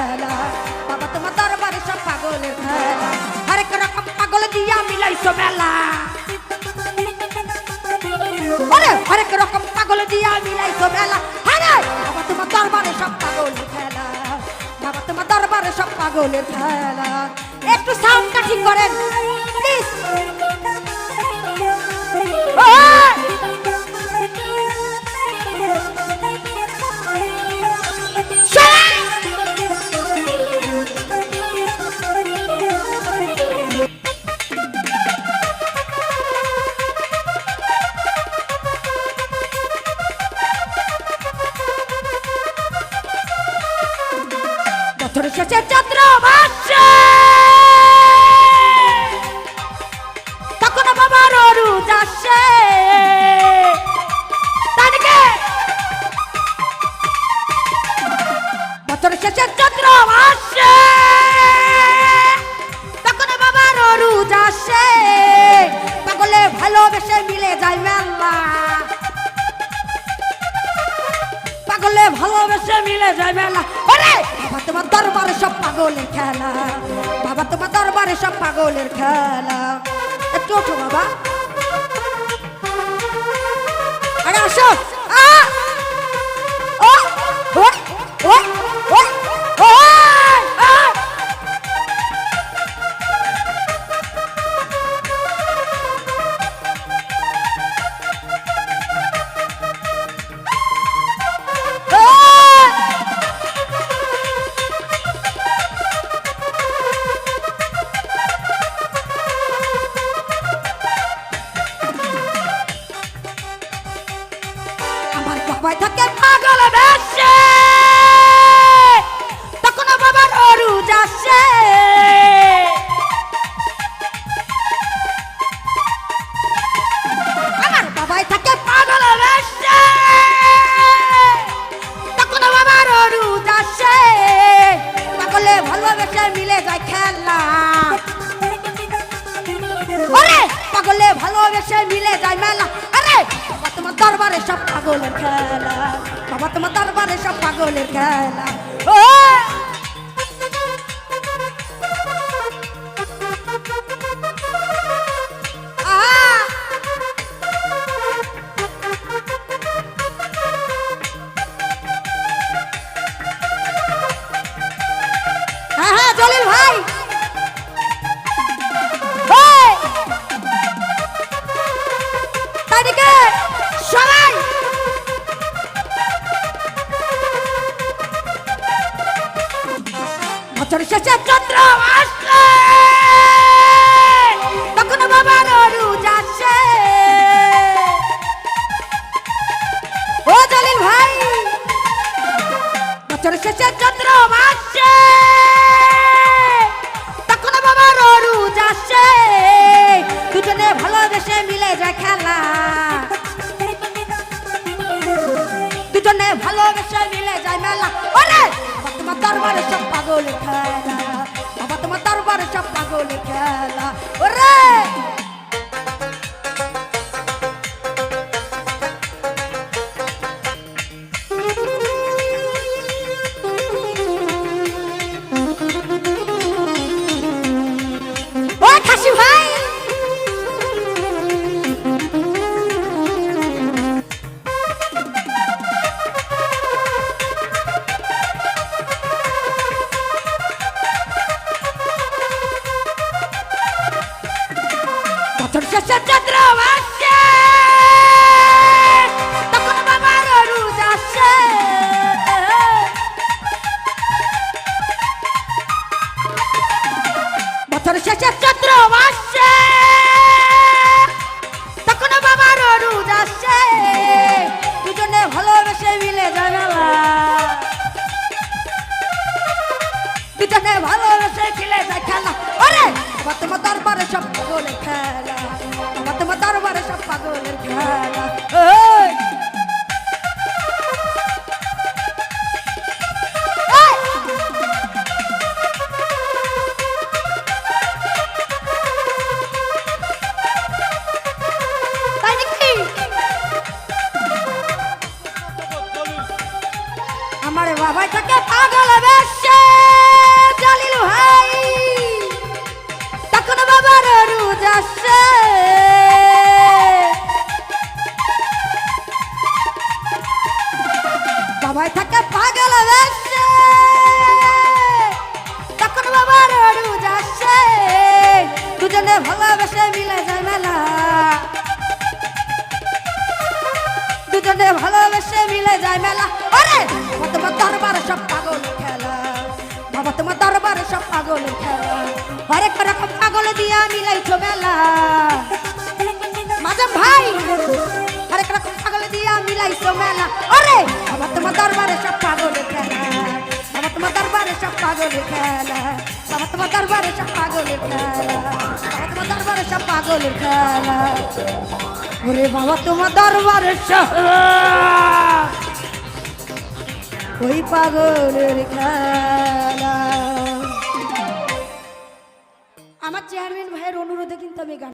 খেলা বাবা তোমার দরবারে সব পাগলের খেলা হরেক রকম পাগল দিয়া মিলাইছো মেলা হরেক রকম পাগল দিয়া মিলাইছো মেলা হরে বাবা তোমার দরবারে সব পাগলের খেলা বাবা তোমার দরবারে সব পাগলের খেলা একটু সাউন্ডটা ঠিক করেন প্লিজ বছর শেষে চন্দ্র মাসে তখন বাবার রোজ আসে বছর শেষে চন্দ্র মাসে তখন বাবার রোজ আসে পাগলে ভালোবেসে মিলে যায় মেলা পাগলে ভালোবেসে মিলে যায় মেলা ওরে বাবা তোমার দরবারে সব পাগলের খেলা বাবা তোমার দরবারে সব পাগলের খেলা একটু ওঠো বাবা আরে আসো ও ও ও ও ও থাকে পাগল বেশে তখন বাবার রোজ আসে আমার বাবাই থাকে পাগল বেশে তখন বাবার রোজ আসে পাগলে ভালোবেসে মিলে যায় খেলা ওরে পাগলে ভালোবেসে মিলে যায় মেলা আরে বাবা তোমার দরবারে সব পাগলের খেলা বাবা তোমার দরবারে সব পাগলের খেলা ও হ্যাঁ জলিল ভাই সবাই বছর শেষে চন্দ্র আসে তখন বাবার রোজ আসে ও জলিল ভাই বছর শেষে চন্দ্র আসে তখন বাবার রোজ আসে দুজনে ভালোবেসে মিলে যায় খেলা দুজনে ভালোবেসে মিলে যায় মেলা ওরে বাবা তোমার দরবারে সব পাগলের খেলা বাবা তোমার দরবারে সব পাগলের খেলা ওরে ও খাসি ভাই বছর শেষে চন্দ্র আসে তখন বাবার রোজ আসে বছর শেষে চন্দ্র আসে তখন বাবার রোজ আসে দুজনে ভালোবেসে মিলে যায় মেলা দুজনে ভালোবেসে মিলে যায় খেলা ওরে বাবা তোমার দরবারে সব পাগলের খেলা বাবা তোমার দরবারে সব পাগলের খেলা আমার বাবা থাকে পাগল বেশে মিলে যায় মেলা দুজনে ভালোবেসে মিলে যায় মেলা আরে বাবা তোমার দরবারে সব পাগলের খেলা বাবা তোমার দরবারে সব পাগলের খেলা হরেক রকম পাগল দিয়া মিলাইছো মেলা মাঝে ভাই হরেক রকম পাগল দিয়া মিলাইছো মেলা আরে বাবা তোমার দরবারে সব পাগলের খেলা বাবা তোমার দরবারে সব পাগলের খেলা বাবা তোমার দরবারে সব পাগলের খেলা বাবা তোমার দরবারে সব পাগলের খেলা ওরে বাবা তোমার দরবারে সব ওই পাগলের খেলা আমার চেয়ারম্যান ভাইয়ের অনুরোধে কিন্তু আমি গান